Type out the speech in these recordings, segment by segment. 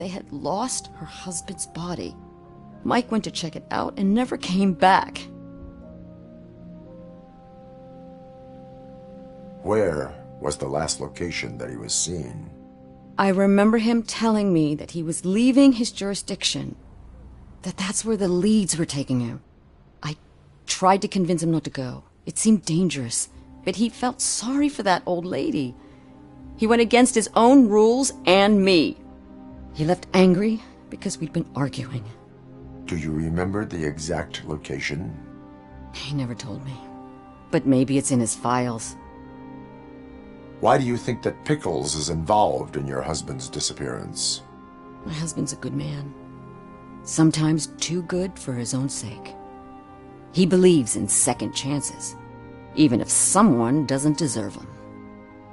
They had lost her husband's body. Mike went to check it out and never came back. Where was the last location that he was seen? I remember him telling me that he was leaving his jurisdiction, that's where the leads were taking him. I tried to convince him not to go. It seemed dangerous, but he felt sorry for that old lady. He went against his own rules and me. He left angry because we'd been arguing. Do you remember the exact location? He never told me, but maybe it's in his files. Why do you think that Pickles is involved in your husband's disappearance? My husband's a good man. Sometimes too good for his own sake. He believes in second chances, even if someone doesn't deserve them.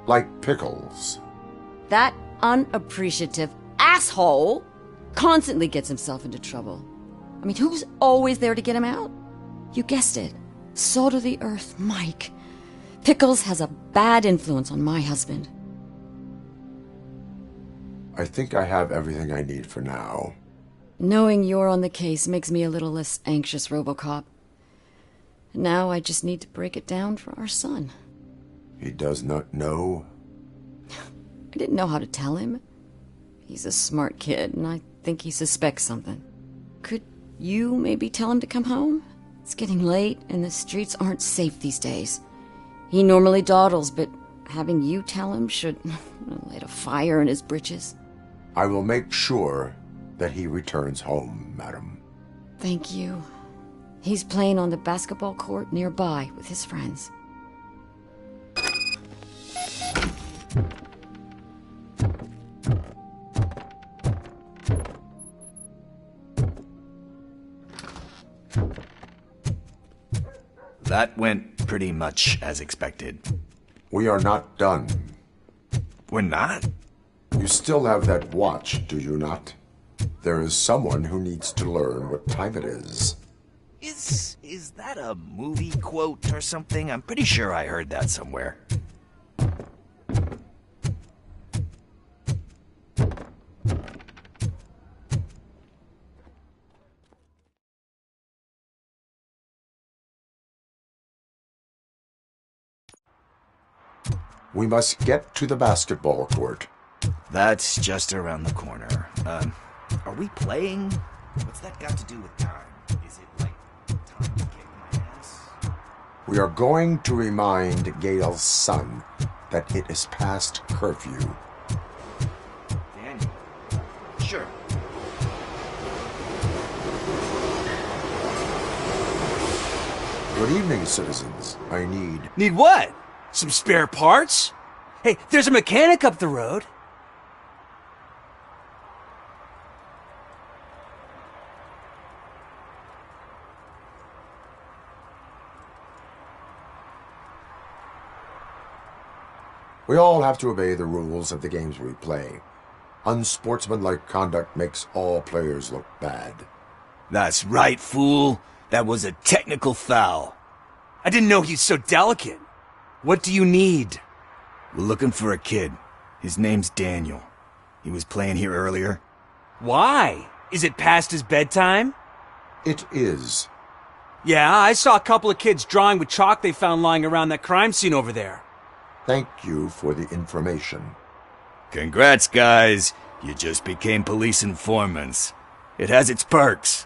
Like Pickles. That unappreciative asshole constantly gets himself into trouble. I mean, who's always there to get him out? You guessed it. Salt of the earth, Mike. Pickles has a bad influence on my husband. I think I have everything I need for now. Knowing you're on the case makes me a little less anxious, Robocop. Now I just need to break it down for our son. He does not know? I didn't know how to tell him. He's a smart kid, and I think he suspects something. Could you maybe tell him to come home? It's getting late, and the streets aren't safe these days. He normally dawdles, but having you tell him should light a fire in his britches. I will make sure that he returns home, madam. Thank you. He's playing on the basketball court nearby with his friends. That went pretty much as expected. We are not done. We're not? You still have that watch, do you not? There is someone who needs to learn what time it is. Is that a movie quote or something? I'm pretty sure I heard that somewhere. We must get to the basketball court. That's just around the corner. Are we playing? What's that got to do with time? Is it like time to kick my ass? We are going to remind Gail's son that it is past curfew. Daniel? Sure. Good evening, citizens. I need... Need what? Some spare parts? Hey, there's a mechanic up the road. We all have to obey the rules of the games we play. Unsportsmanlike conduct makes all players look bad. That's right, fool. That was a technical foul. I didn't know he's so delicate. What do you need? We're looking for a kid. His name's Daniel. He was playing here earlier. Why? Is it past his bedtime? It is. Yeah, I saw a couple of kids drawing with chalk they found lying around that crime scene over there. Thank you for the information. Congrats, guys. You just became police informants. It has its perks.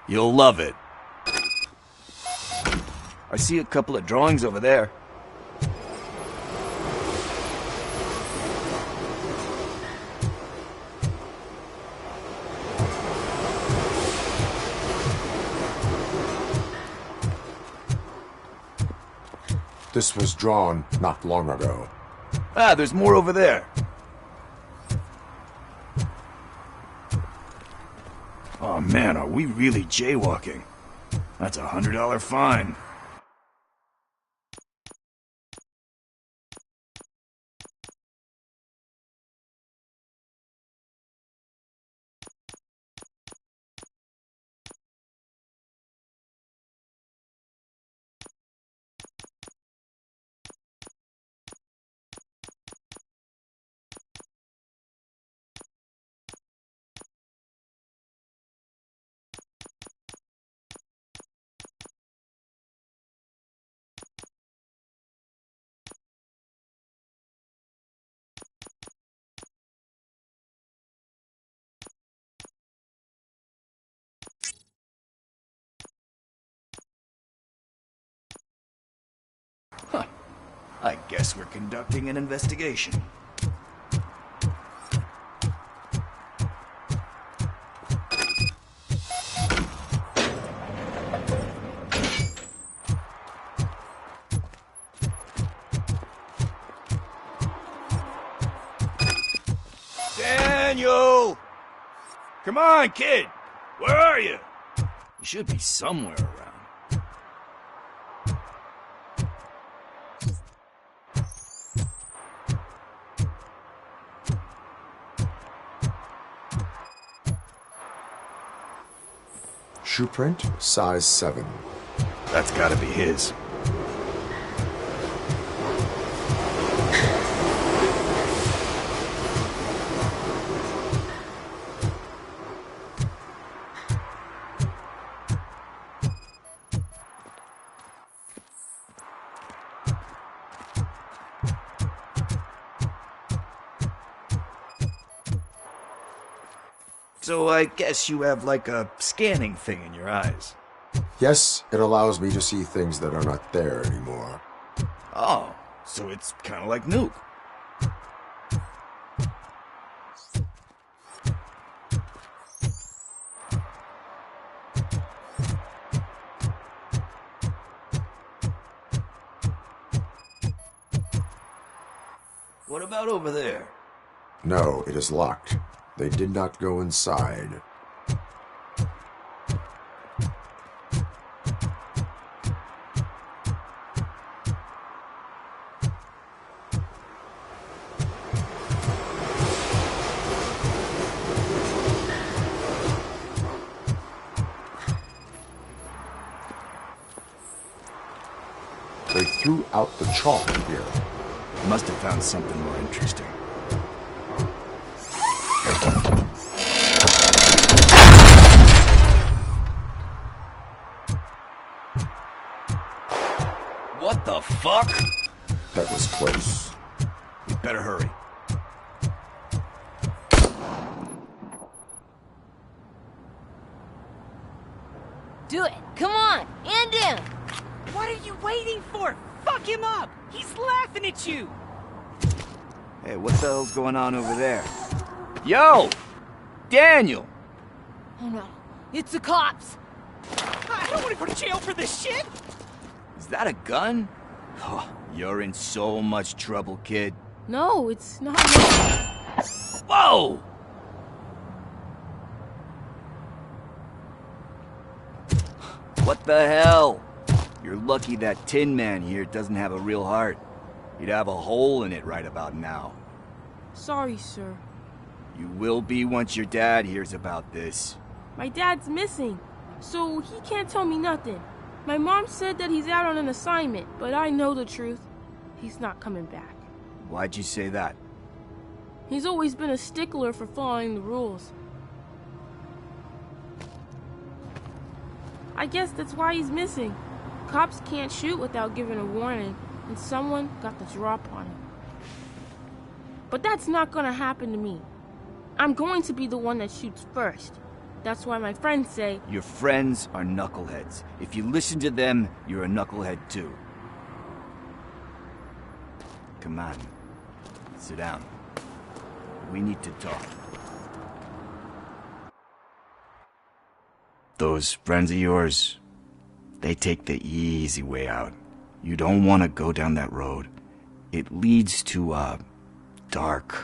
You'll love it. I see a couple of drawings over there. This was drawn not long ago. Ah, there's more over there. Oh man, are we really jaywalking? That's a $100 fine. I guess we're conducting an investigation. Daniel! Come on, kid! Where are you? You should be somewhere around. Shoe print, size 7. That's gotta be his. So I guess you have like a scanning thing in your eyes. Yes, it allows me to see things that are not there anymore. Oh, so it's kind of like Nuke. What about over there? No, it is locked. They did not go inside. They threw out the chalk here. Must have found something more interesting. What the fuck? That was close. We better hurry. Do it! Come on! End him! What are you waiting for? Fuck him up! He's laughing at you! Hey, what the hell's going on over there? Yo! Daniel! Oh no, it's the cops! I don't want to go to jail for this shit! Is that a gun? Oh, you're in so much trouble, kid. No, it's not. Whoa! What the hell? You're lucky that Tin Man here doesn't have a real heart. He'd have a hole in it right about now. Sorry, sir. You will be once your dad hears about this. My dad's missing, so he can't tell me nothing. My mom said that he's out on an assignment, but I know the truth. He's not coming back. Why'd you say that? He's always been a stickler for following the rules. I guess that's why he's missing. Cops can't shoot without giving a warning, and someone got the drop on him. But that's not gonna happen to me. I'm going to be the one that shoots first. That's why my friends say... Your friends are knuckleheads. If you listen to them, you're a knucklehead too. Come on. Sit down. We need to talk. Those friends of yours, they take the easy way out. You don't want to go down that road. It leads to a dark,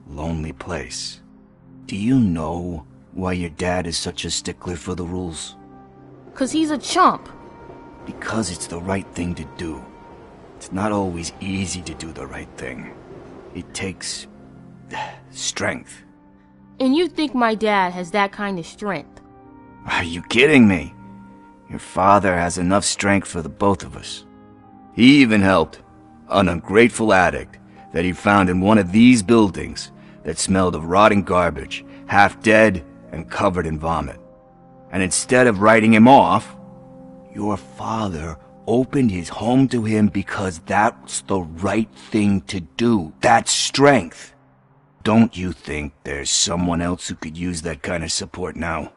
lonely place. Do you know why your dad is such a stickler for the rules? 'Cause he's a chump. Because it's the right thing to do. It's not always easy to do the right thing. It takes strength. And you think my dad has that kind of strength? Are you kidding me? Your father has enough strength for the both of us. He even helped an ungrateful addict that he found in one of these buildings that smelled of rotting garbage, half dead and covered in vomit. And instead of writing him off, your father opened his home to him because that's the right thing to do. That's strength. Don't you think there's someone else who could use that kind of support now?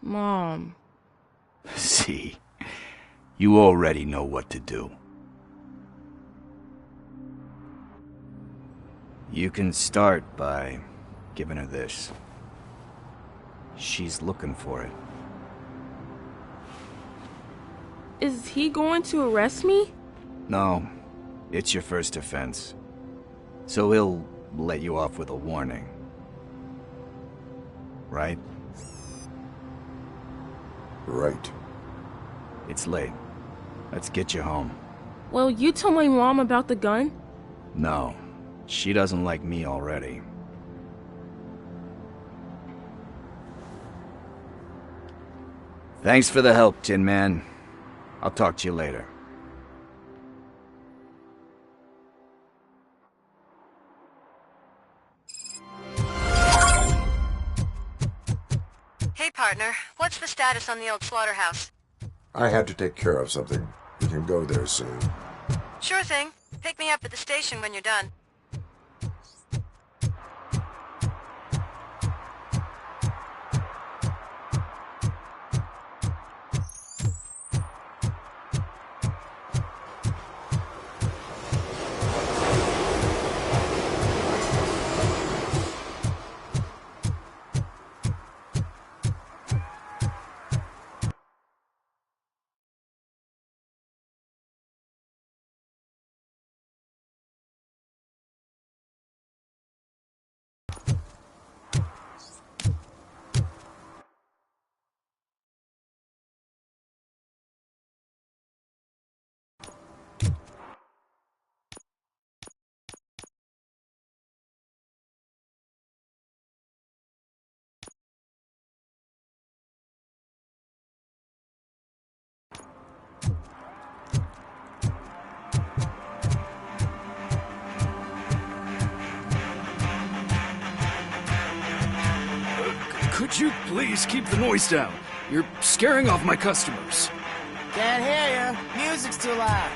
Mom. See, you already know what to do. You can start by giving her this. She's looking for it. Is he going to arrest me? No, it's your first offense. So he'll let you off with a warning. Right? Right. It's late. Let's get you home. Well, you told my mom about the gun? No, she doesn't like me already. Thanks for the help, Tin Man. I'll talk to you later. Hey, partner. What's the status on the old slaughterhouse? I had to take care of something. We can go there soon. Sure thing. Pick me up at the station when you're done. Could you please keep the noise down? You're scaring off my customers. Can't hear you. Music's too loud.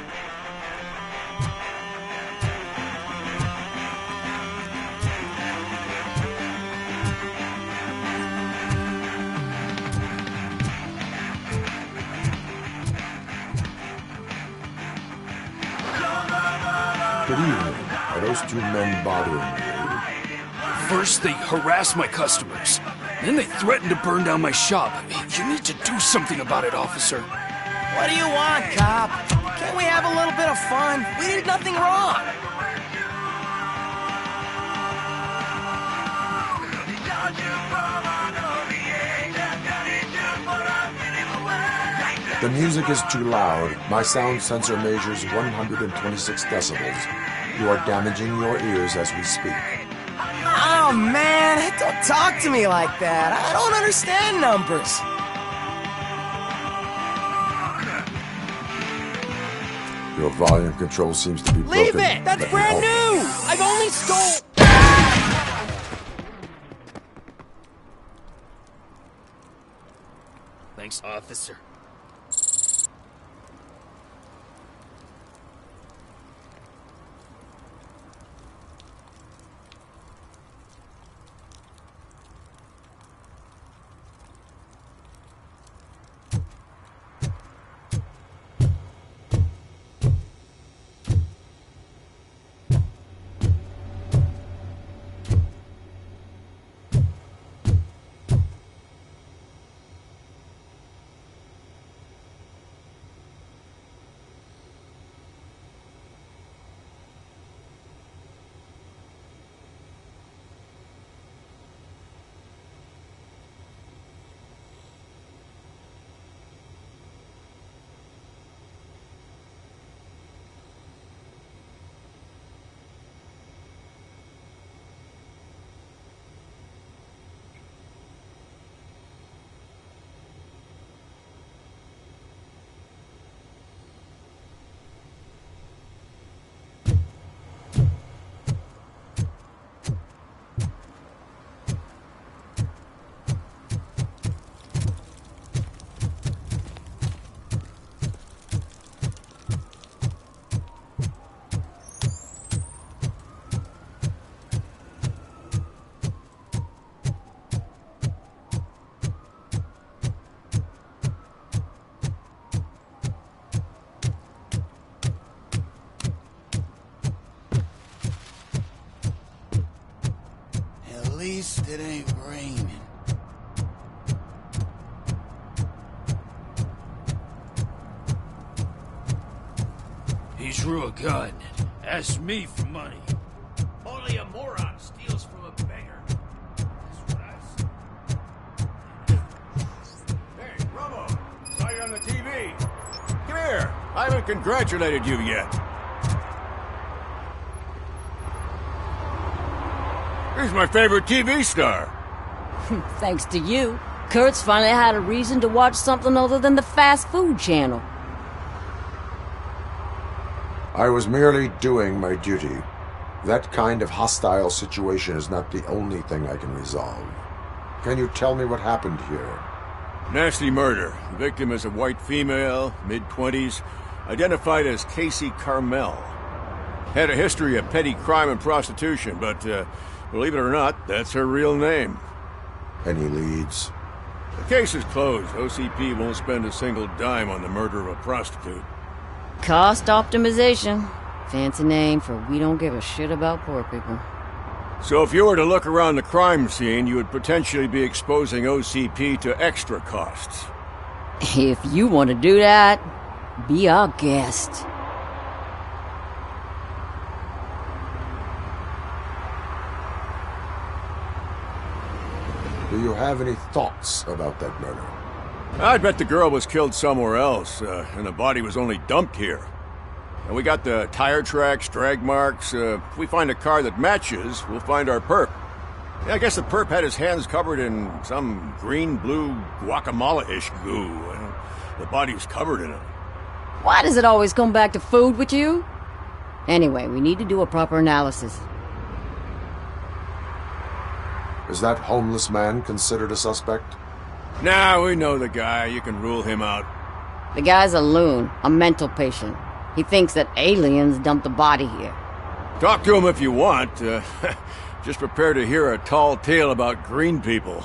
Good evening. Are those two men bothering you? First, they harass my customers. Then they threaten to burn down my shop. You need to do something about it, officer. What do you want, cop? Can't we have a little bit of fun? We did nothing wrong. The music is too loud. My sound sensor measures 126 decibels. You are damaging your ears as we speak. Oh, man. Don't talk to me like that. I don't understand numbers. Your volume control seems to be broken. Leave it! That's Let me brand help you. new! I've only stole... Thanks, officer. drew a gun. Asked me for money. Only a moron steals from a beggar. That's what I said. Hey, Robo! Saw you on the TV. Come here. I haven't congratulated you yet. He's my favorite TV star. Thanks to you, Kurt's finally had a reason to watch something other than the fast food channel. I was merely doing my duty. That kind of hostile situation is not the only thing I can resolve. Can you tell me what happened here? Nasty murder. The victim is a white female, mid-20s, identified as Casey Carmel. Had a history of petty crime and prostitution, but believe it or not, that's her real name. Any leads? The case is closed. OCP won't spend a single dime on the murder of a prostitute. Cost optimization. Fancy name for we don't give a shit about poor people. So if you were to look around the crime scene, you would potentially be exposing OCP to extra costs. If you want to do that, be our guest. Do you have any thoughts about that murder? I'd bet the girl was killed somewhere else, and the body was only dumped here. And we got the tire tracks, drag marks. If we find a car that matches, we'll find our perp. Yeah, I guess the perp had his hands covered in some green-blue guacamole-ish goo. The body's covered in it. Why does it always come back to food with you? Anyway, we need to do a proper analysis. Is that homeless man considered a suspect? Nah, we know the guy. You can rule him out. The guy's a loon, a mental patient. He thinks that aliens dumped the body here. Talk to him if you want. Just prepare to hear a tall tale about green people.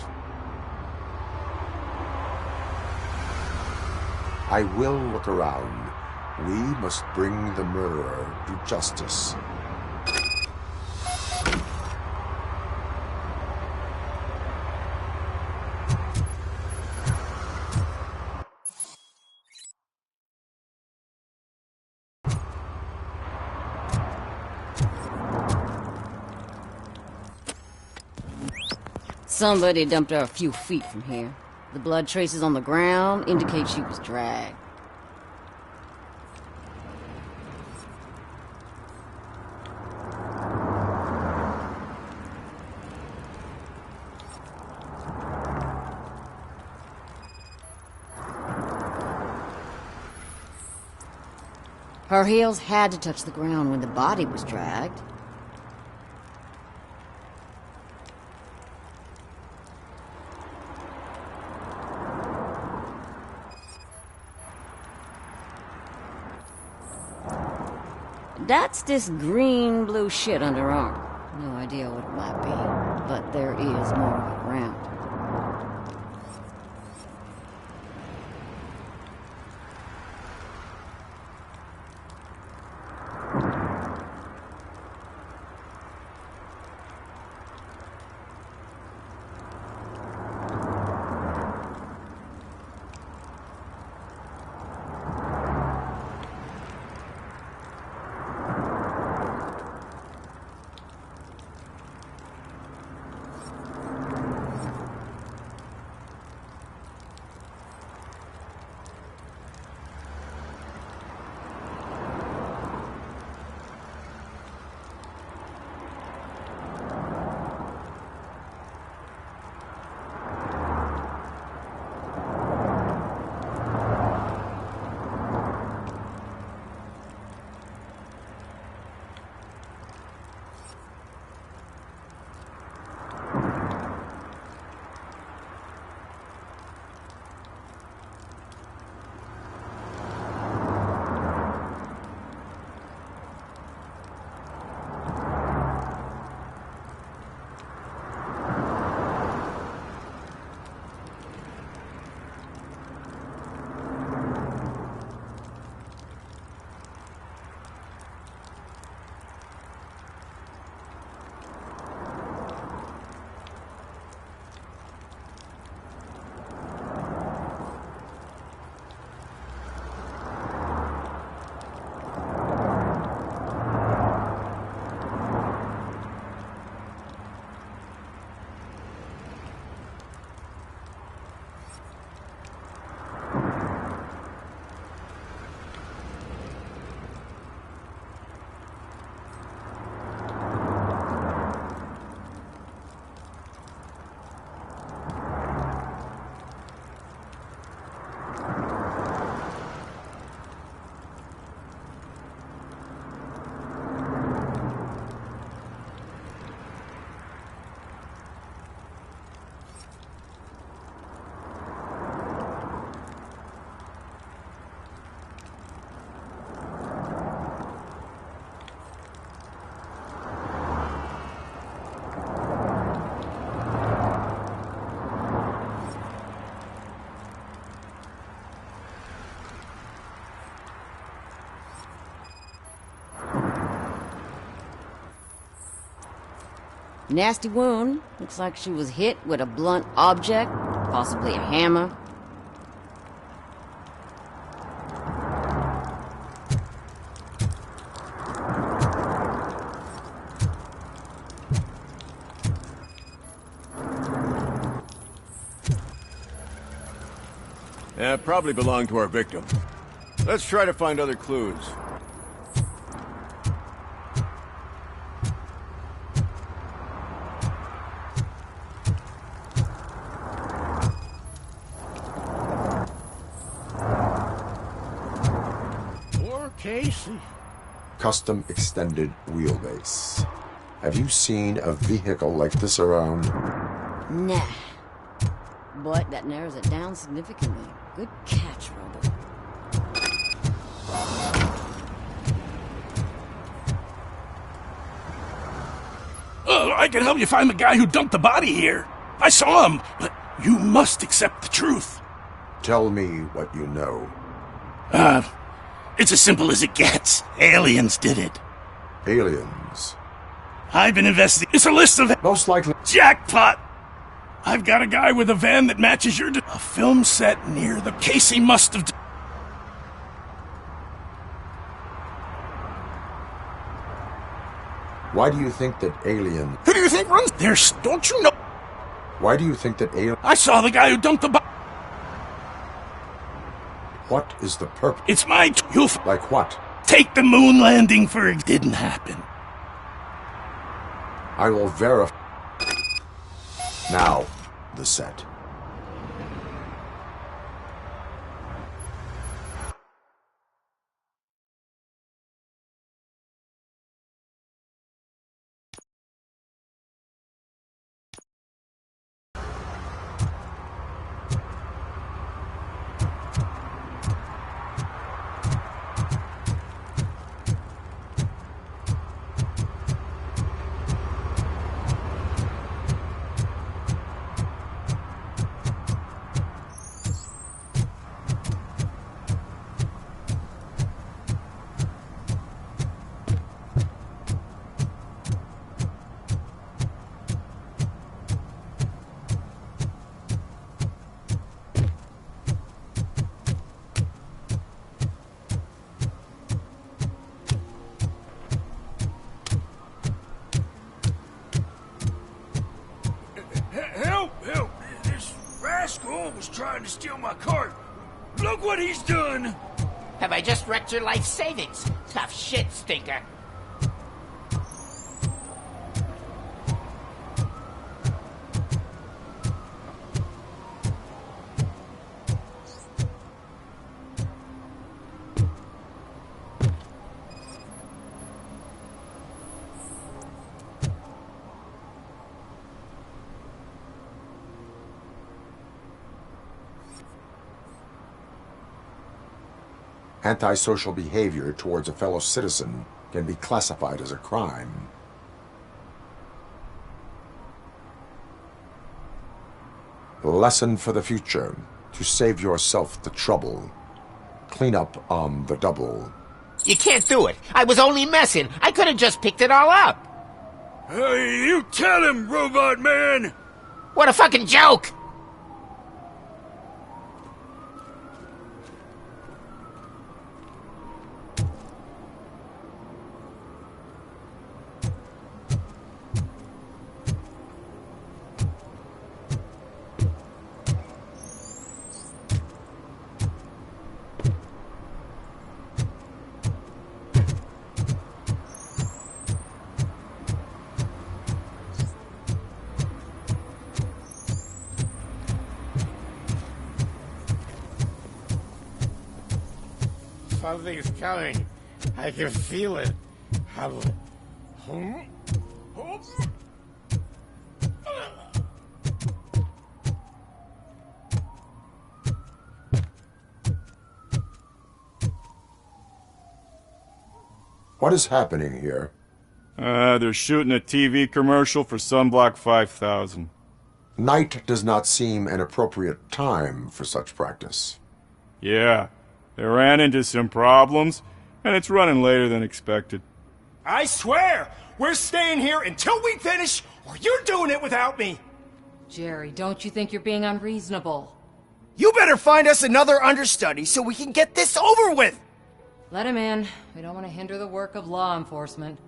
I will look around. We must bring the murderer to justice. Somebody dumped her a few feet from here. The blood traces on the ground indicate she was dragged. Her heels had to touch the ground when the body was dragged. That's this green-blue shit under her arm. No idea what it might be, but there is more of it around. Nasty wound. Looks like she was hit with a blunt object, possibly a hammer. Yeah, probably belonged to our victim. Let's try to find other clues. Poor Casey. Custom extended wheelbase. Have you seen a vehicle like this around? Nah. But that narrows it down significantly. Good catch, Robo. Oh, I can help you find the guy who dumped the body here. I saw him, but you must accept the truth. Tell me what you know. It's as simple as it gets. Aliens did it. Aliens? I've been investigating. It's a list of... Most likely... Jackpot! I've got a guy with a van that matches your... A film set near the... Casey must have... Why do you think that alien... Who do you think runs... There's... Don't you know... Why do you think that alien... I saw the guy who dumped the body. What is the purpose? It's my... You'll... Like what? Take the moon landing for... It didn't happen. I will verify... Now, the set. Help! This rascal was trying to steal my cart. Look what he's done! Have I just wrecked your life savings? Tough shit, stinker. Antisocial behavior towards a fellow citizen can be classified as a crime. Lesson for the future. To save yourself the trouble. Clean up on the double. You can't do it. I was only messing. I could have just picked it all up. Hey, you tell him, Robot Man! What a fucking joke! Something's coming. I can feel it. What is happening here? They're shooting a TV commercial for Sunblock 5000. Night does not seem an appropriate time for such practice. Yeah, they ran into some problems, and it's running later than expected. I swear, we're staying here until we finish, or you're doing it without me. Jerry, don't you think you're being unreasonable? You better find us another understudy so we can get this over with. Let him in. We don't want to hinder the work of law enforcement.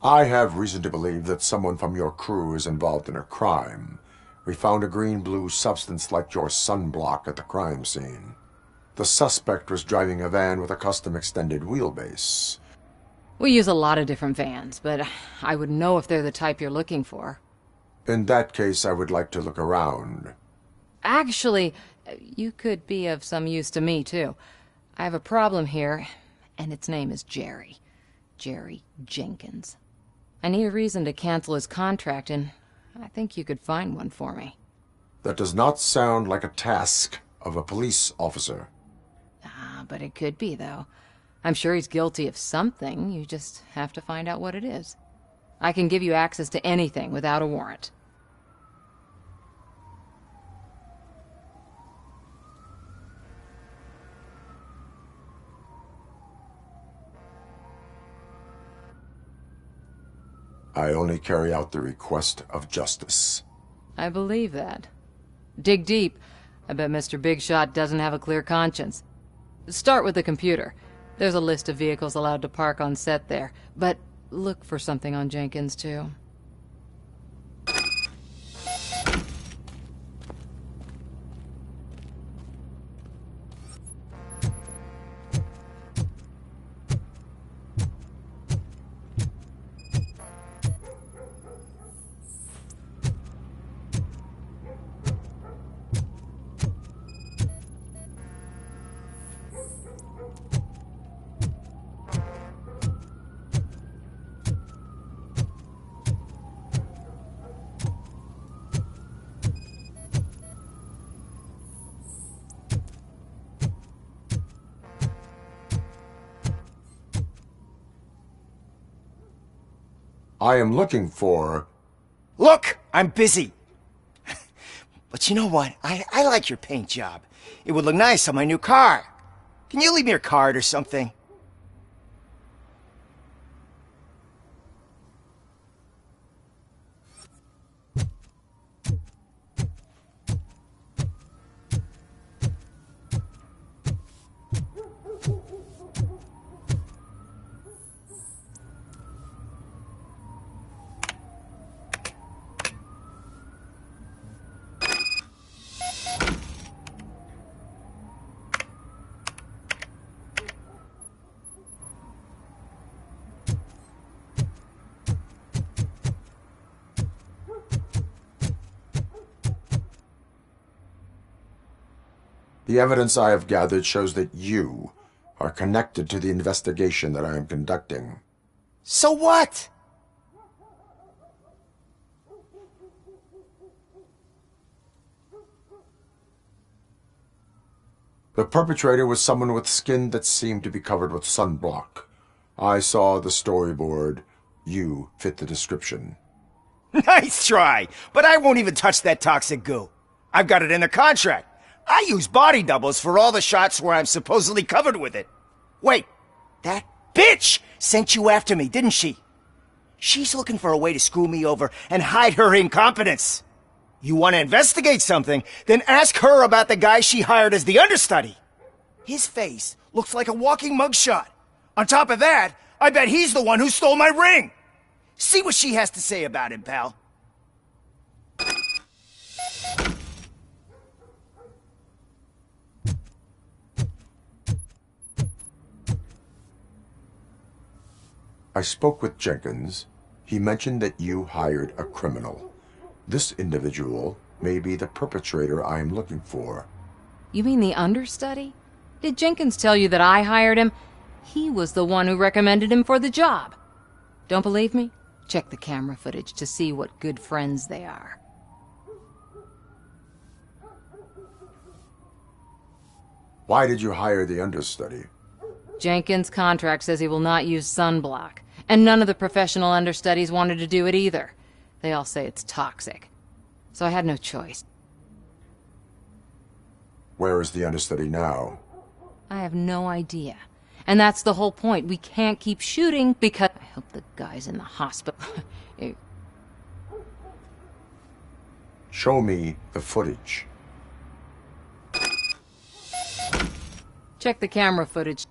I have reason to believe that someone from your crew is involved in a crime. We found a green-blue substance like your sunblock at the crime scene. The suspect was driving a van with a custom extended wheelbase. We use a lot of different vans, but I wouldn't know if they're the type you're looking for. In that case, I would like to look around. Actually, you could be of some use to me, too. I have a problem here, and its name is Jerry. Jerry Jenkins. I need a reason to cancel his contract, and I think you could find one for me. That does not sound like a task of a police officer. But it could be, though. I'm sure he's guilty of something. You just have to find out what it is. I can give you access to anything without a warrant. I only carry out the request of justice. I believe that. Dig deep. I bet Mr. Big Shot doesn't have a clear conscience. Start with the computer. There's a list of vehicles allowed to park on set there, but look for something on Jenkins, too. I am looking for... Look, I'm busy. But you know what? I like your paint job. It would look nice on my new car. Can you leave me your card or something? The evidence I have gathered shows that you are connected to the investigation that I am conducting. So what? The perpetrator was someone with skin that seemed to be covered with sunblock. I saw the storyboard. You fit the description. Nice try, but I won't even touch that toxic goo. I've got it in the contract. I use body doubles for all the shots where I'm supposedly covered with it. Wait, that bitch sent you after me, didn't she? She's looking for a way to screw me over and hide her incompetence. You want to investigate something, then ask her about the guy she hired as the understudy. His face looks like a walking mugshot. On top of that, I bet he's the one who stole my ring. See what she has to say about him, pal. I spoke with Jenkins. He mentioned that you hired a criminal. This individual may be the perpetrator I am looking for. You mean the understudy? Did Jenkins tell you that I hired him? He was the one who recommended him for the job. Don't believe me? Check the camera footage to see what good friends they are. Why did you hire the understudy? Jenkins' contract says he will not use sunblock, and none of the professional understudies wanted to do it either. They all say it's toxic. so I had no choice. Where is the understudy now? I have no idea. And that's the whole point. We can't keep shooting because... I hope the guy's in the hospital. Show me the footage. Check the camera footage.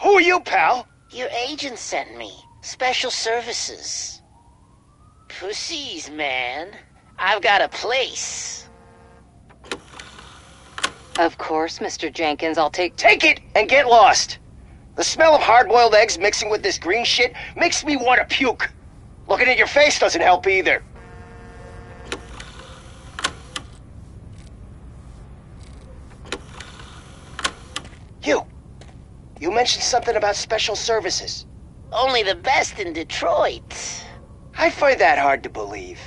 Who are you, pal? Your agent sent me. Special services. Pussies, man. I've got a place. Of course, Mr. Jenkins, I'll take... Take it and get lost. The smell of hard-boiled eggs mixing with this green shit makes me want to puke. Looking at your face doesn't help either. You mentioned something about special services. Only the best in Detroit. I find that hard to believe.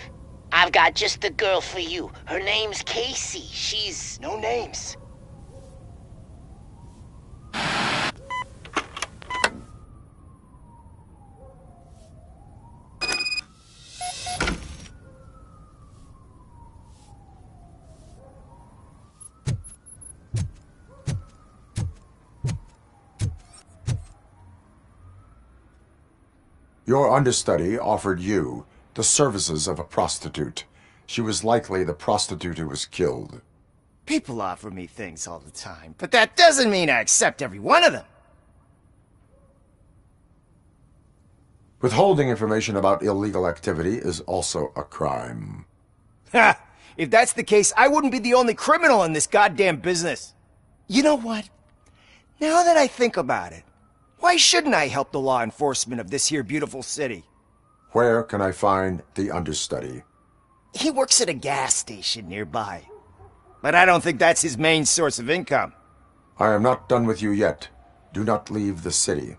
I've got just the girl for you. Her name's Casey. She's... No names. Your understudy offered you the services of a prostitute. She was likely the prostitute who was killed. People offer me things all the time, but that doesn't mean I accept every one of them. Withholding information about illegal activity is also a crime. Ha! If that's the case, I wouldn't be the only criminal in this goddamn business. You know what? Now that I think about it, why shouldn't I help the law enforcement of this here beautiful city? Where can I find the understudy? He works at a gas station nearby. But I don't think that's his main source of income. I am not done with you yet. Do not leave the city.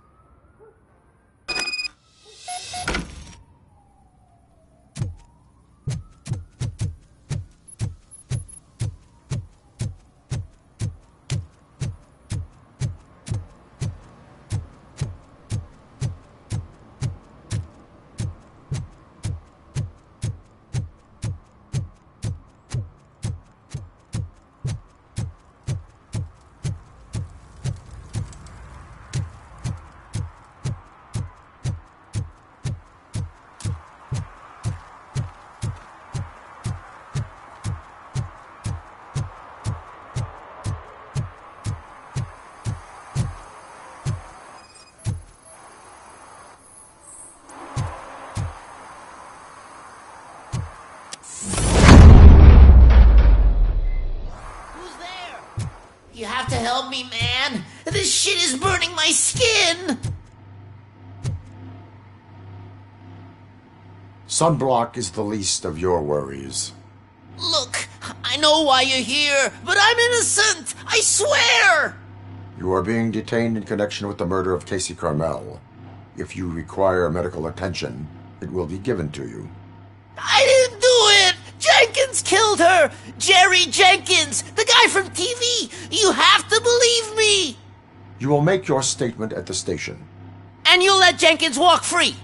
You have to help me, man. This shit is burning my skin. Sunblock is the least of your worries. Look, I know why you're here, but I'm innocent. I swear. You are being detained in connection with the murder of Casey Carmel. If you require medical attention, it will be given to you. I didn't do it! Jenkins killed her! Jerry Jenkins! The guy from TV! You have to believe me! You will make your statement at the station. And you'll let Jenkins walk free!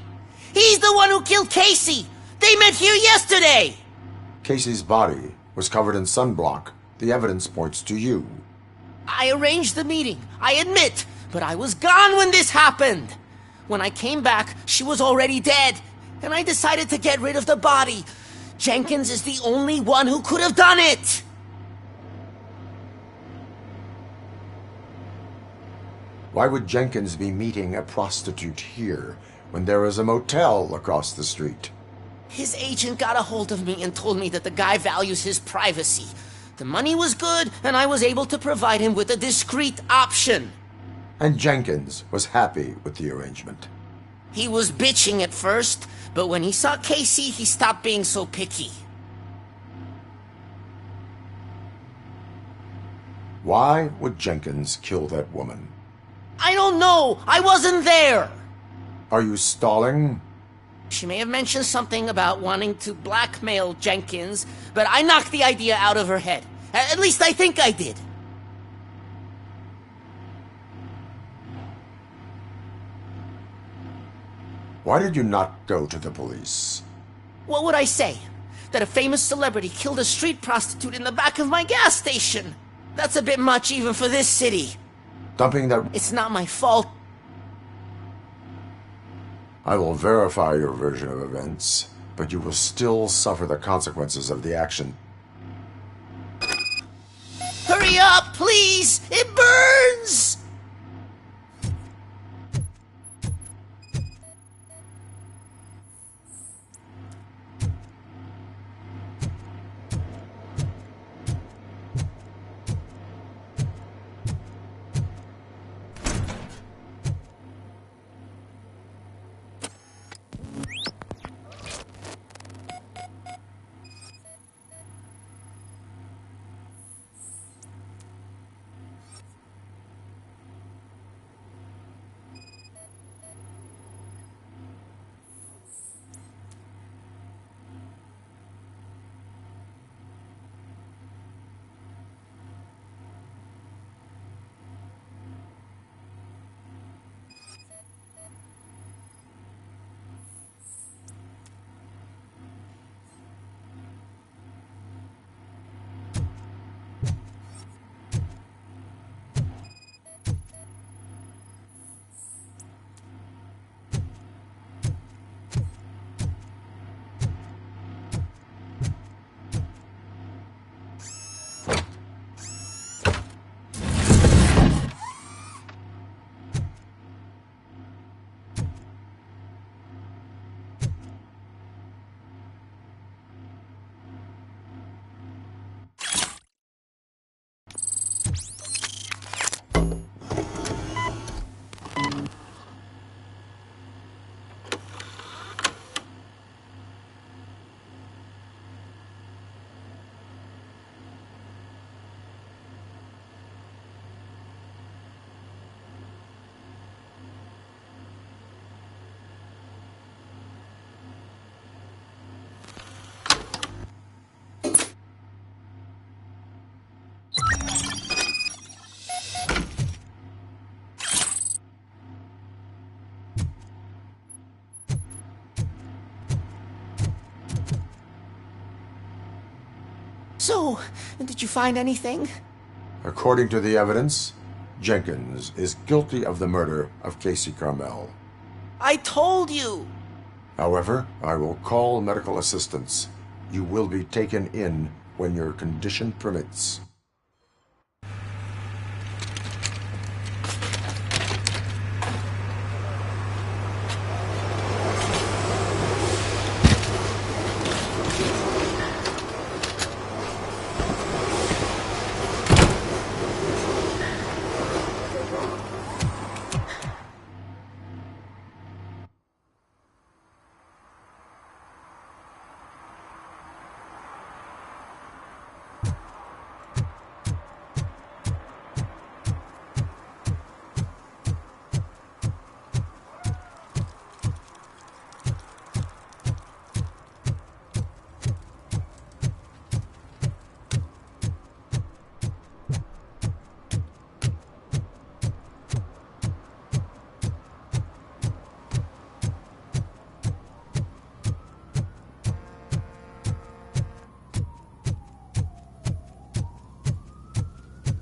He's the one who killed Casey! They met here yesterday! Casey's body was covered in sunblock. The evidence points to you. I arranged the meeting, I admit, but I was gone when this happened! When I came back, she was already dead, and I decided to get rid of the body. Jenkins is the only one who could have done it! Why would Jenkins be meeting a prostitute here when there is a motel across the street? His agent got a hold of me and told me that the guy values his privacy. The money was good, and I was able to provide him with a discreet option. And Jenkins was happy with the arrangement. He was bitching at first, but when he saw Casey, he stopped being so picky. Why would Jenkins kill that woman? I don't know! I wasn't there! Are you stalling? She may have mentioned something about wanting to blackmail Jenkins, but I knocked the idea out of her head. At least I think I did. Why did you not go to the police? What would I say? That a famous celebrity killed a street prostitute in the back of my gas station? That's a bit much even for this city. Dumping that... It's not my fault. I will verify your version of events, but you will still suffer the consequences of the action. Hurry up, please! It burns! So, did you find anything? According to the evidence, Jenkins is guilty of the murder of Casey Carmel. I told you! However, I will call medical assistance. You will be taken in when your condition permits.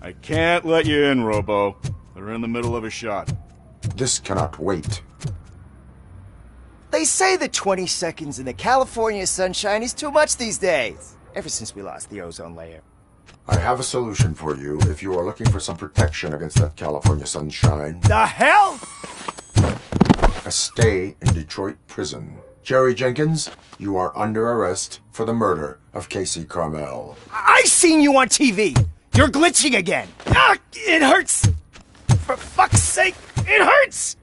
I can't let you in, Robo. They're in the middle of a shot. This cannot wait. They say that 20 seconds in the California sunshine is too much these days. Ever since we lost the ozone layer. I have a solution for you if you are looking for some protection against that California sunshine. The hell? A stay in Detroit prison. Jerry Jenkins, you are under arrest for the murder of Casey Carmel. I seen you on TV! You're glitching again! Ah, it hurts! For fuck's sake, it hurts!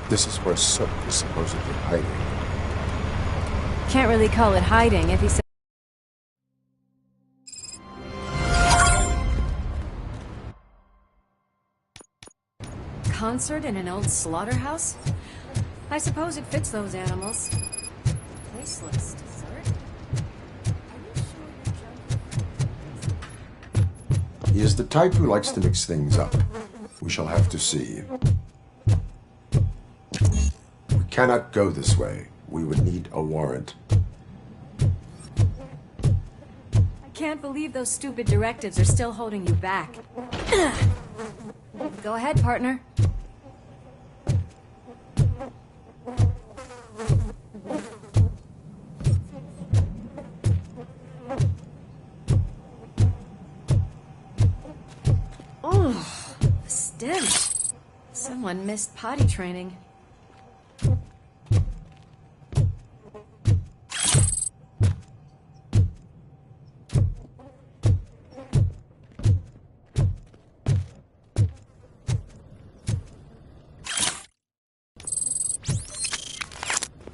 This is where Sook is supposedly hiding. Can't really call it hiding if he said... Concert in an old slaughterhouse? I suppose it fits those animals. Place looks deserted. He is the type who likes to mix things up. We shall have to see. We cannot go this way. We would need a warrant. I can't believe those stupid directives are still holding you back. Go ahead, partner. Oh, the stench. Someone missed potty training.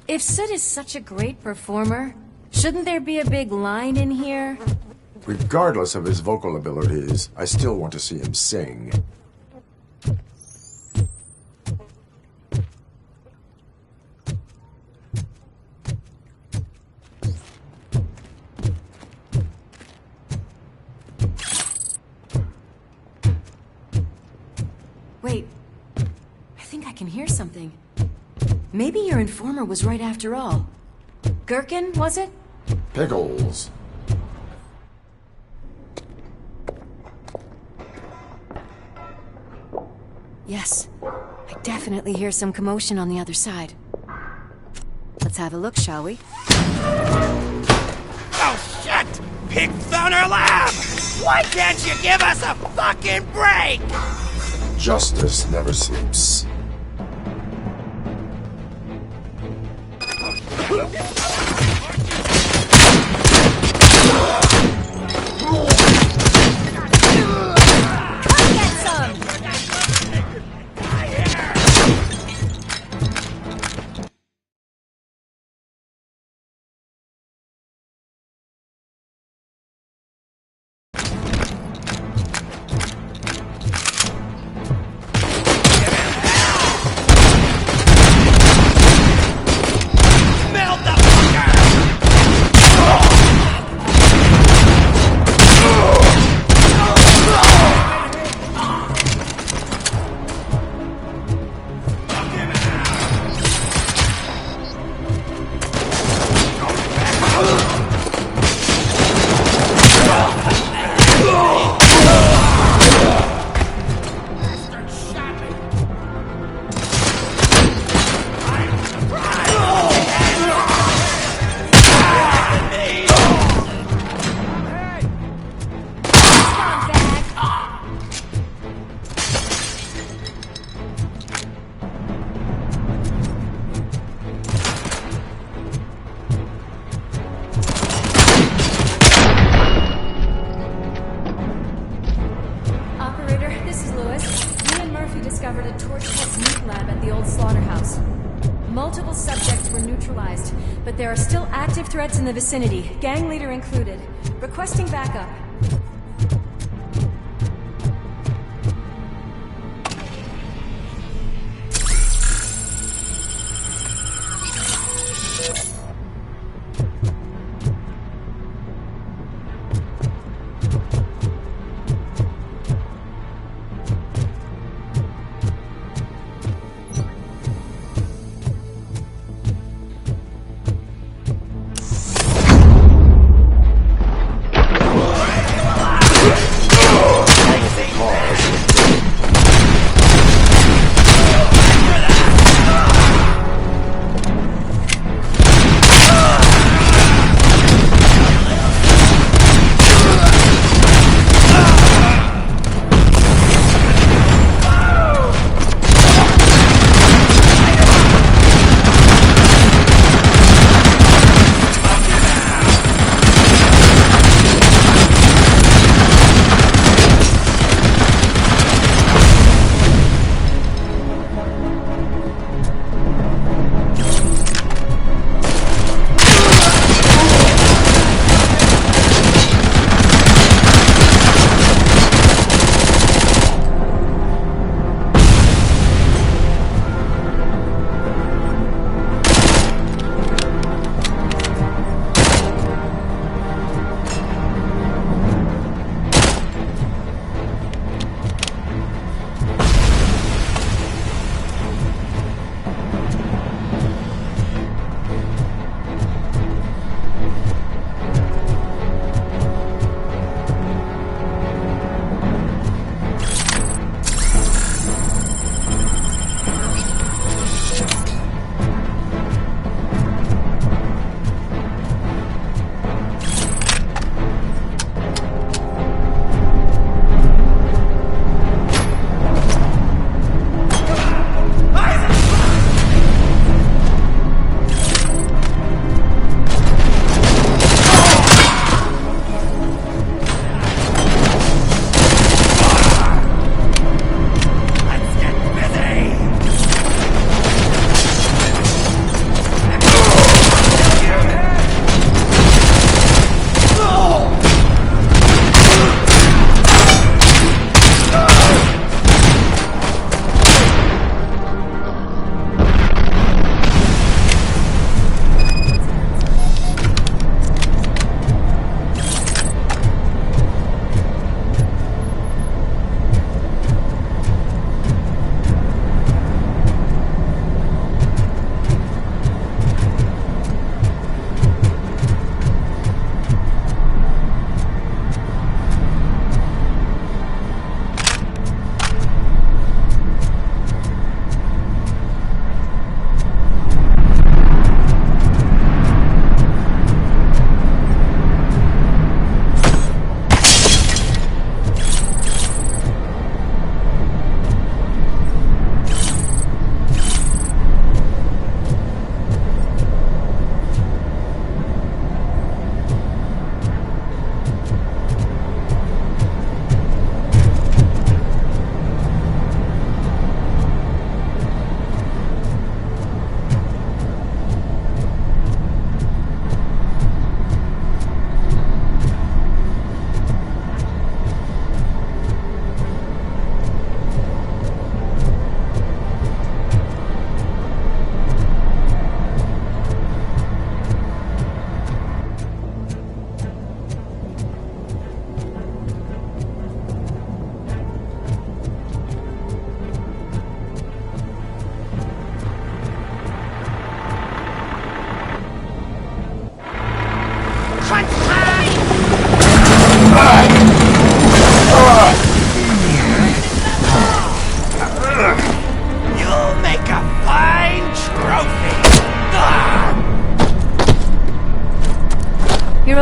If Sid is such a great performer, shouldn't there be a big line in here? Regardless of his vocal abilities, I still want to see him sing. Wait, I think I can hear something. Maybe your informer was right after all. Gherkin, was it? Pickles. Yes. I definitely hear some commotion on the other side. Let's have a look, shall we? Oh, shit! Pig found our lab! Why can't you give us a fucking break? Justice never sleeps. discovered a torch-test meat lab at the old slaughterhouse. Multiple subjects were neutralized, but there are still active threats in the vicinity, gang leader included. Requesting backup.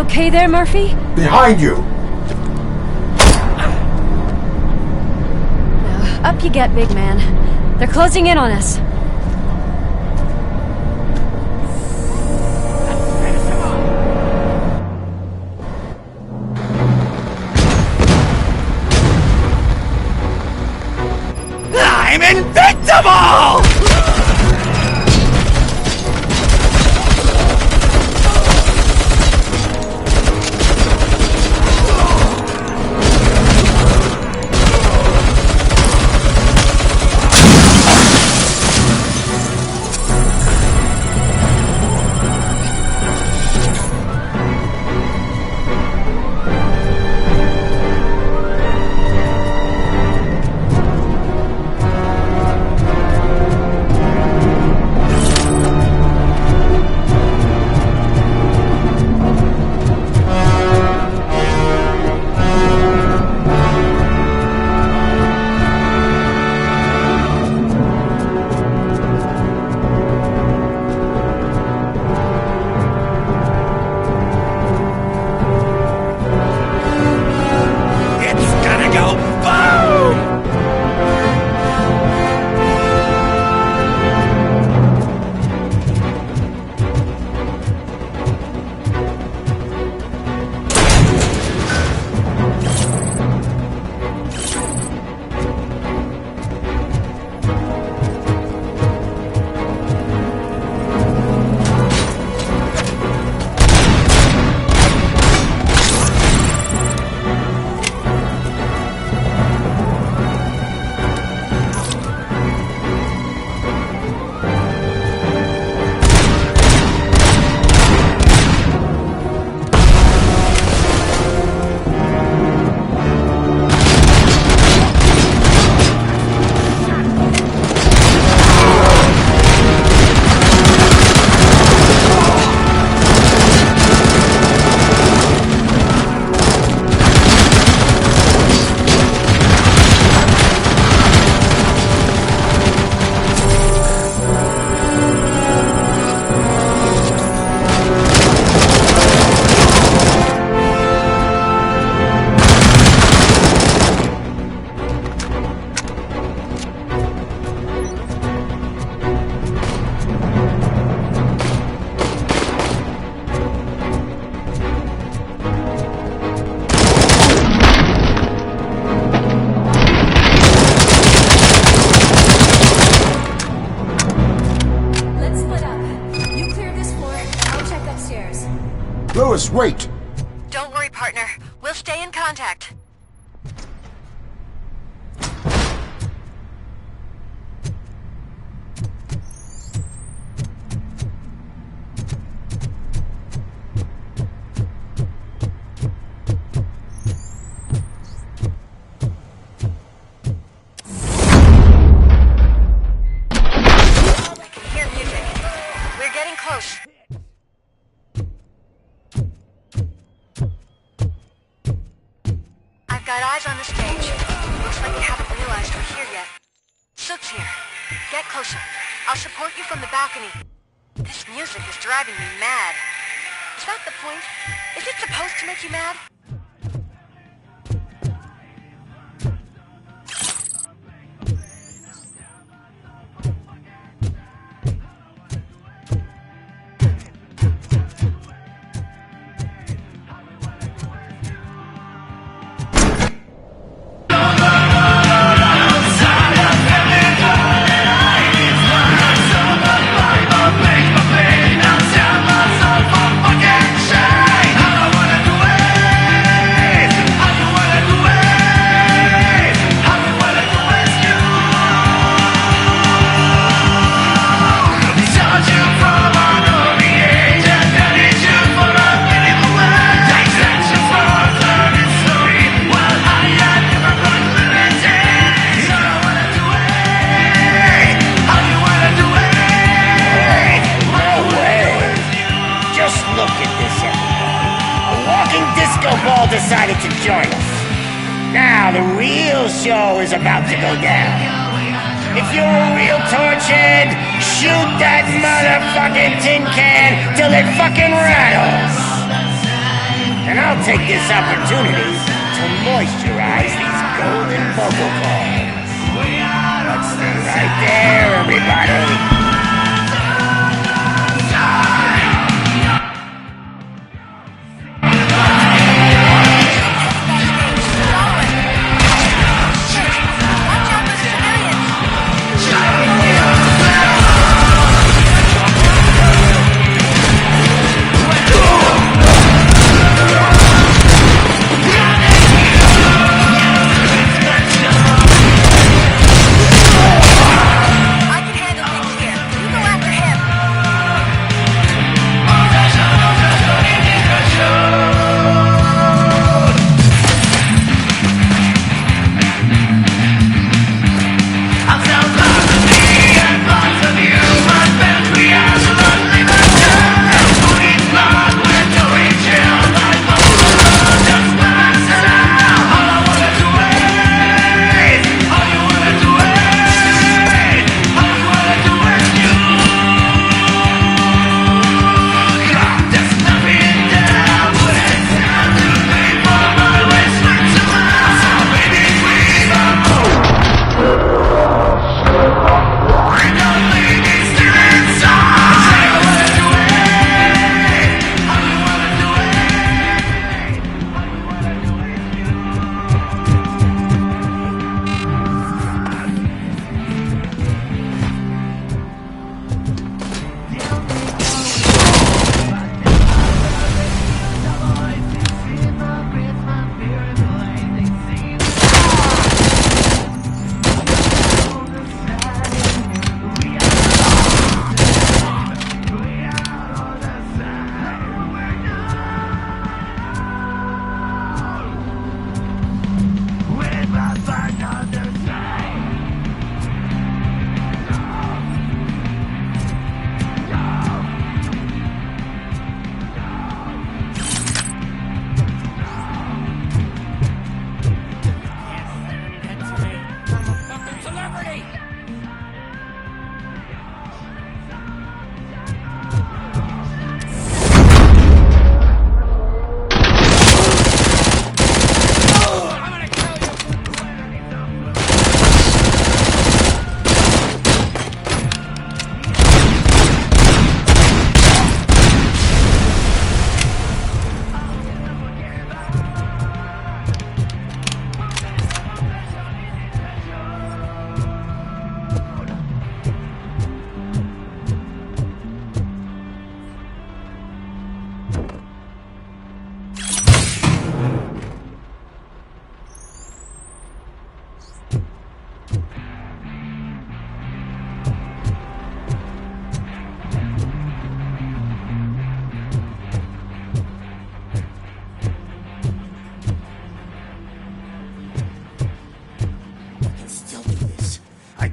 okay there, Murphy? Behind you! Now, up you get, big man. They're closing in on us. I'm invincible! Lewis, wait! Don't worry, partner. We'll stay in contact. I can hear music. We're getting close. I've got eyes on the stage. Looks like they haven't realized we're here yet. Sook's here. Get closer. I'll support you from the balcony. This music is driving me mad. Is that the point? Is it supposed to make you mad? Decided to join us. Now the real show is about to go down. If you're a real torchhead, shoot that motherfucking tin can till it fucking rattles. And I'll take this opportunity to moisturize these golden vocal cords. Let's stay right there, everybody.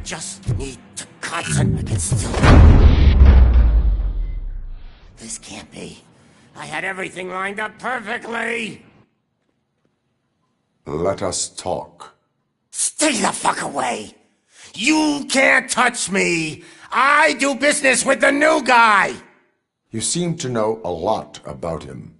Just need to concentrate. I can still... This can't be. I had everything lined up perfectly. Let us talk. Stay the fuck away. You can't touch me. I do business with the new guy. You seem to know a lot about him.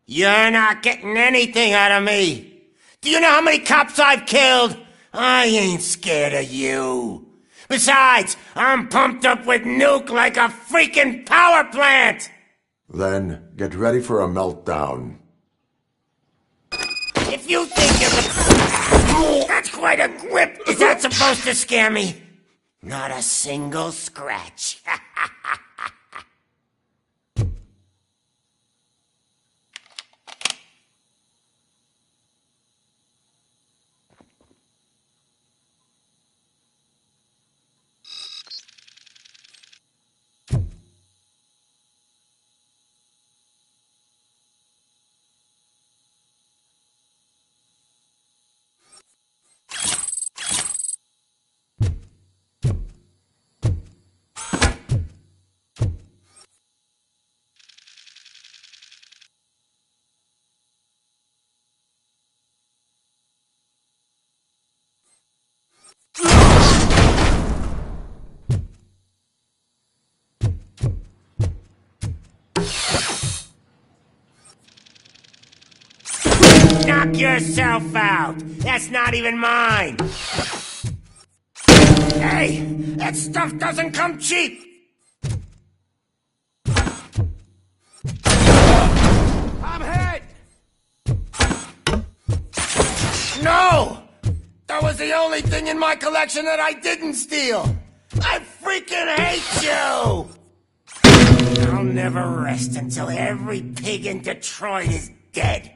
You're not getting anything out of me. Do you know how many cops I've killed? I ain't scared of you. Besides, I'm pumped up with nuke like a freaking power plant! Then get ready for a meltdown. If you think you're... That's quite a grip! Is that supposed to scare me? Not a single scratch. knock yourself out. That's not even mine. Hey, that stuff doesn't come cheap. I'm hit. No! That was the only thing in my collection that I didn't steal. I freaking hate you! I'll never rest until every pig in Detroit is dead.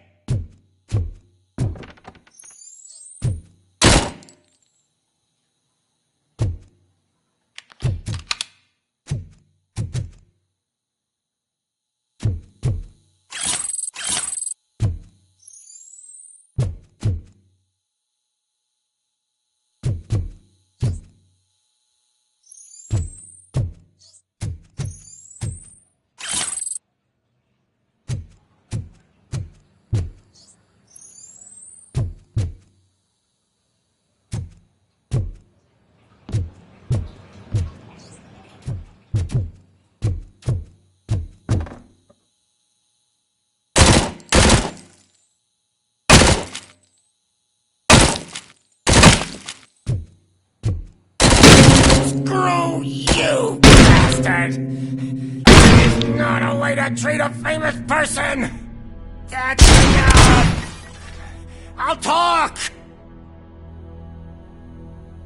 Screw you, bastard! That is not a way to treat a famous person! That's enough! I'll talk!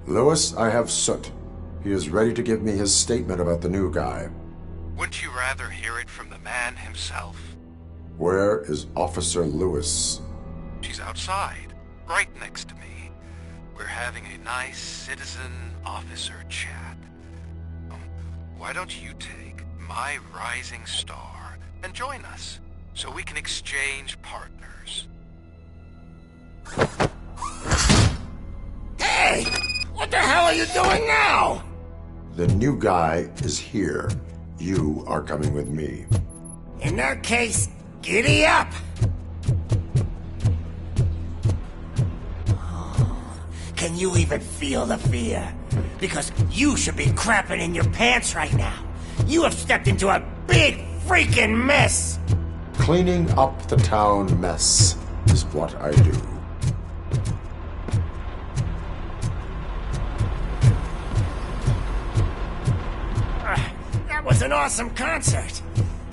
Lewis, I have Soot. He is ready to give me his statement about the new guy. Wouldn't you rather hear it from the man himself? Where is Officer Lewis? She's outside, right next to me. We're having a nice citizen-officer chat. Why don't you take my rising star and join us, so we can exchange partners? Hey! What the hell are you doing now? The new guy is here. You are coming with me. In that case, giddy up! Can you even feel the fear? Because you should be crapping in your pants right now. You have stepped into a big freaking mess! Cleaning up the town mess is what I do. That was an awesome concert.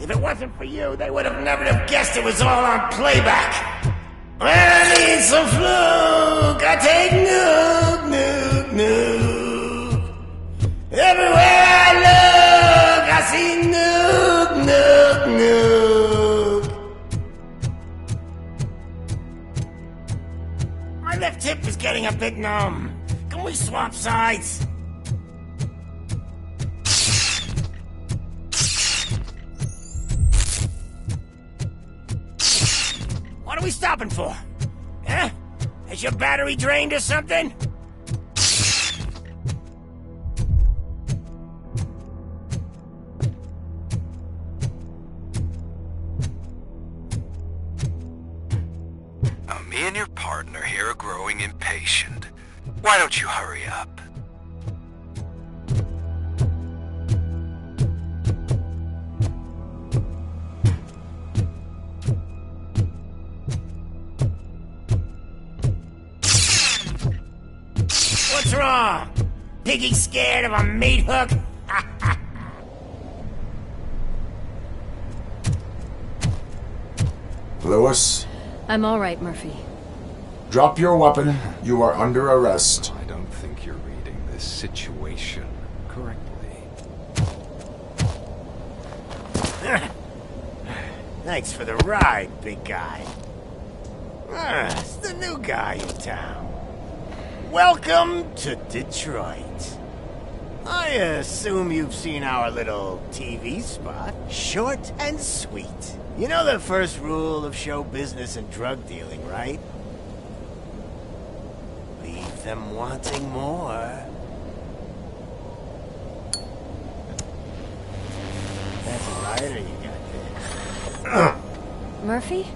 If it wasn't for you, they would have never have guessed it was all on playback. When I need some fluke, I take nuke, nuke, nuke. Everywhere I look, I see nuke, nuke, nuke. My left hip is getting a bit numb. Can we swap sides? What are we stopping for? Huh? Has your battery drained or something? Now, me and your partner here are growing impatient. Why don't you hurry up? What's wrong? Piggy scared of a meat hook? Lewis? I'm all right, Murphy. Drop your weapon. You are under arrest. I don't think you're reading this situation correctly. Thanks for the ride, big guy. It's the new guy in town. Welcome to Detroit. I assume you've seen our little TV spot. Short and sweet. You know the first rule of show business and drug dealing, right? Leave them wanting more. That's a lighter you got there. Murphy?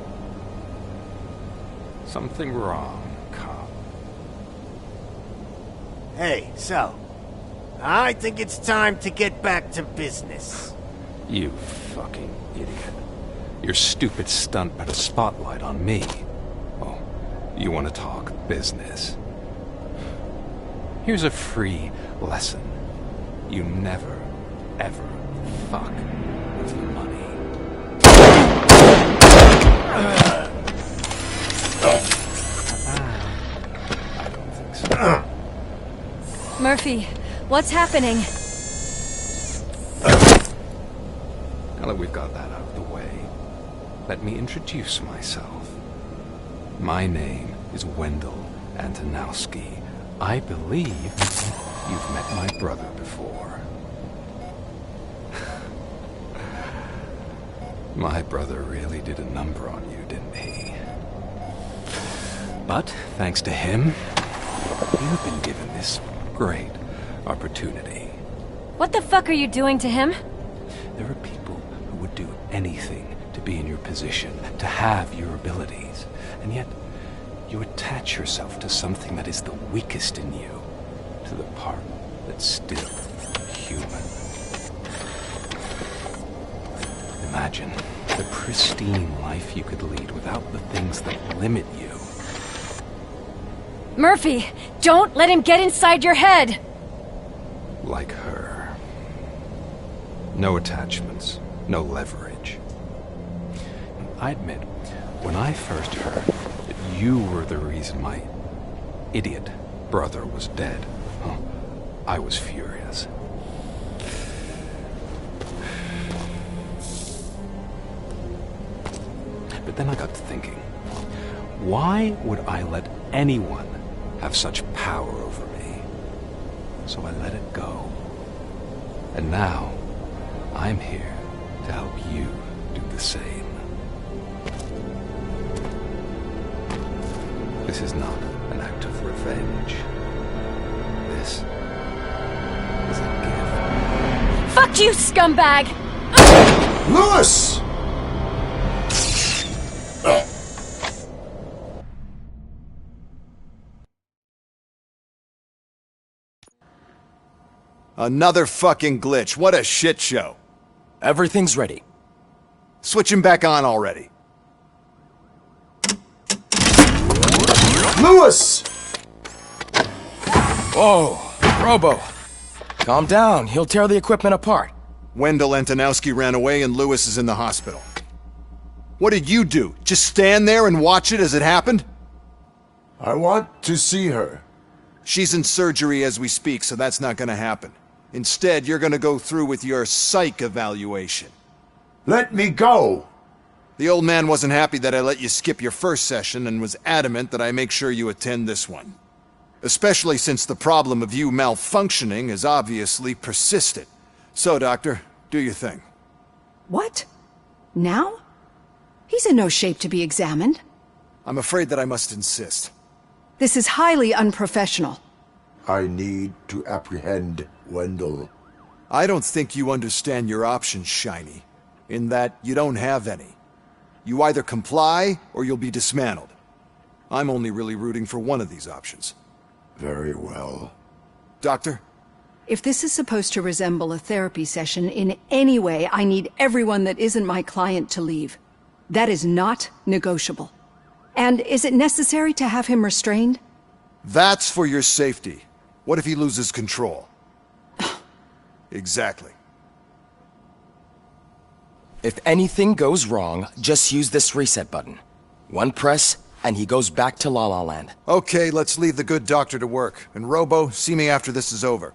Something wrong, cop. Hey, so, I think it's time to get back to business. You fucking idiot. Your stupid stunt put a spotlight on me. Oh, You want to talk business? Here's a free lesson. You never, ever fuck with the money. I don't think so. Murphy, what's happening? Now that we've got that out of the way, let me introduce myself. My name is Wendell Antonowski. I believe you've met my brother before. My brother really did a number on you, didn't he? But, thanks to him, you've been given this great opportunity. What the fuck are you doing to him? There are people who would do anything to be in your position, to have your abilities, and yet you attach yourself to something that is the weakest in you, to the part that's still human. Imagine the pristine life you could lead without the things that limit you. Murphy, don't let him get inside your head! Like her. No attachments, no leverage. I admit, when I first heard that you were the reason my idiot brother was dead, I was furious. But then I got to thinking, why would I let anyone have such power over me? So I let it go. And now, I'm here to help you do the same. This is not an act of revenge. This is a gift. Fuck you, scumbag! Lewis! Another fucking glitch. What a shit show. Everything's ready. Switch him back on already. Lewis! Whoa, Robo. Calm down. He'll tear the equipment apart. Wendell Antonowski ran away and Lewis is in the hospital. What did you do? Just stand there and watch it as it happened? I want to see her. She's in surgery as we speak, so that's not gonna happen. Instead, you're gonna go through with your psych evaluation. Let me go! The old man wasn't happy that I let you skip your first session and was adamant that I make sure you attend this one. Especially since the problem of you malfunctioning has obviously persisted. So, Doctor, do your thing. What? Now? He's in no shape to be examined. I'm afraid that I must insist. This is highly unprofessional. I need to apprehend Wendell. I don't think you understand your options, Shiny. In that you don't have any. You either comply, or you'll be dismantled. I'm only really rooting for one of these options. Very well. Doctor? If this is supposed to resemble a therapy session in any way, I need everyone that isn't my client to leave. That is not negotiable. And is it necessary to have him restrained? That's for your safety. What if he loses control? Exactly. If anything goes wrong, just use this reset button. One press, and he goes back to La La Land. Okay, let's leave the good doctor to work. And Robo, see me after this is over.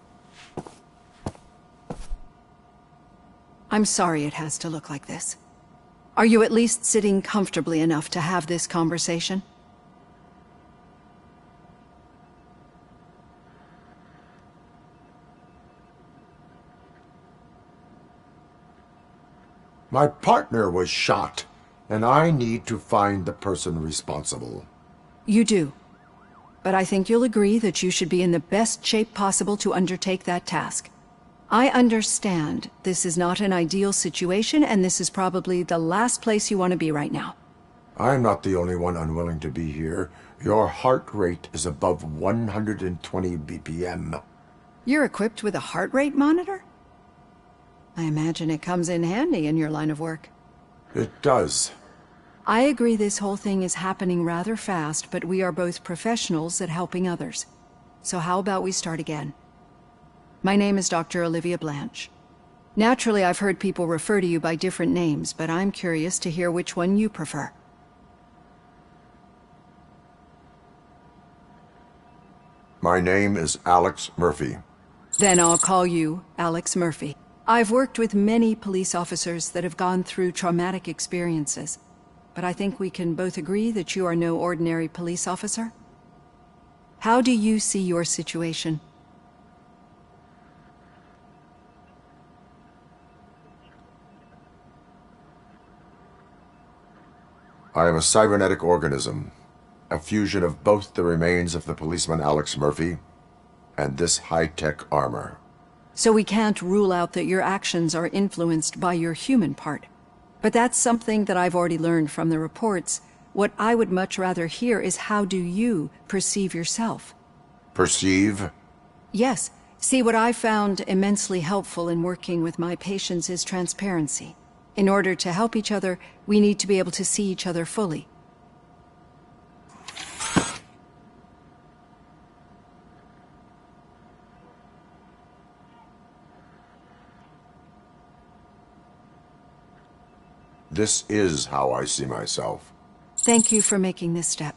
I'm sorry it has to look like this. Are you at least sitting comfortably enough to have this conversation? My partner was shot, and I need to find the person responsible. You do. But I think you'll agree that you should be in the best shape possible to undertake that task. I understand this is not an ideal situation, and this is probably the last place you want to be right now. I'm not the only one unwilling to be here. Your heart rate is above 120 BPM. You're equipped with a heart rate monitor? I imagine it comes in handy in your line of work. It does. I agree this whole thing is happening rather fast, but we are both professionals at helping others. So how about we start again? My name is Dr. Olivia Blanche. Naturally, I've heard people refer to you by different names, but I'm curious to hear which one you prefer. My name is Alex Murphy. Then I'll call you Alex Murphy. I've worked with many police officers that have gone through traumatic experiences, but I think we can both agree that you are no ordinary police officer. How do you see your situation? I am a cybernetic organism, a fusion of both the remains of the policeman Alex Murphy and this high-tech armor. So we can't rule out that your actions are influenced by your human part. But that's something that I've already learned from the reports. What I would much rather hear is how do you perceive yourself? Perceive? Yes. See, what I found immensely helpful in working with my patients is transparency. In order to help each other, we need to be able to see each other fully. This is how I see myself. Thank you for making this step.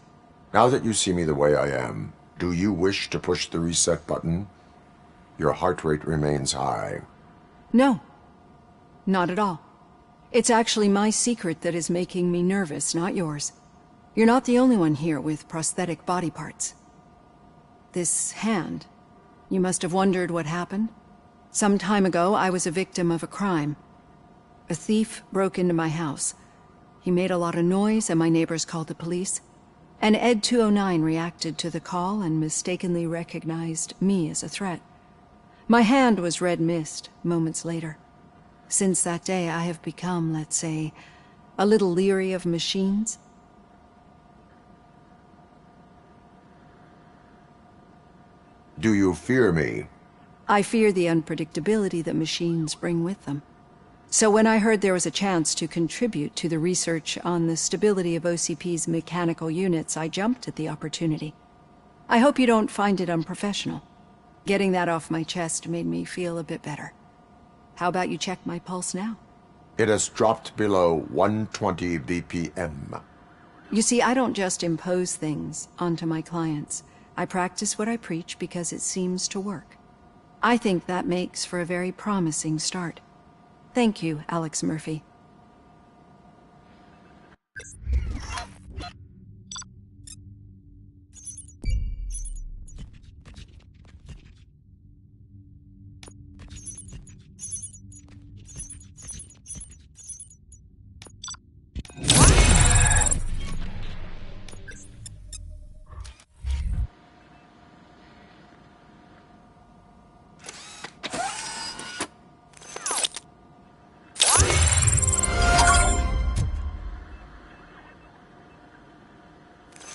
Now that you see me the way I am, do you wish to push the reset button? Your heart rate remains high. No. Not at all. It's actually my secret that is making me nervous, not yours. You're not the only one here with prosthetic body parts. This hand, you must have wondered what happened. Some time ago, I was a victim of a crime. A thief broke into my house. He made a lot of noise and my neighbors called the police. And Ed 209 reacted to the call and mistakenly recognized me as a threat. My hand was red mist moments later. Since that day, I have become, let's say, a little leery of machines. Do you fear me? I fear the unpredictability that machines bring with them. So when I heard there was a chance to contribute to the research on the stability of OCP's mechanical units, I jumped at the opportunity. I hope you don't find it unprofessional. Getting that off my chest made me feel a bit better. How about you check my pulse now? It has dropped below 120 BPM. You see, I don't just impose things onto my clients. I practice what I preach because it seems to work. I think that makes for a very promising start. Thank you, Alex Murphy.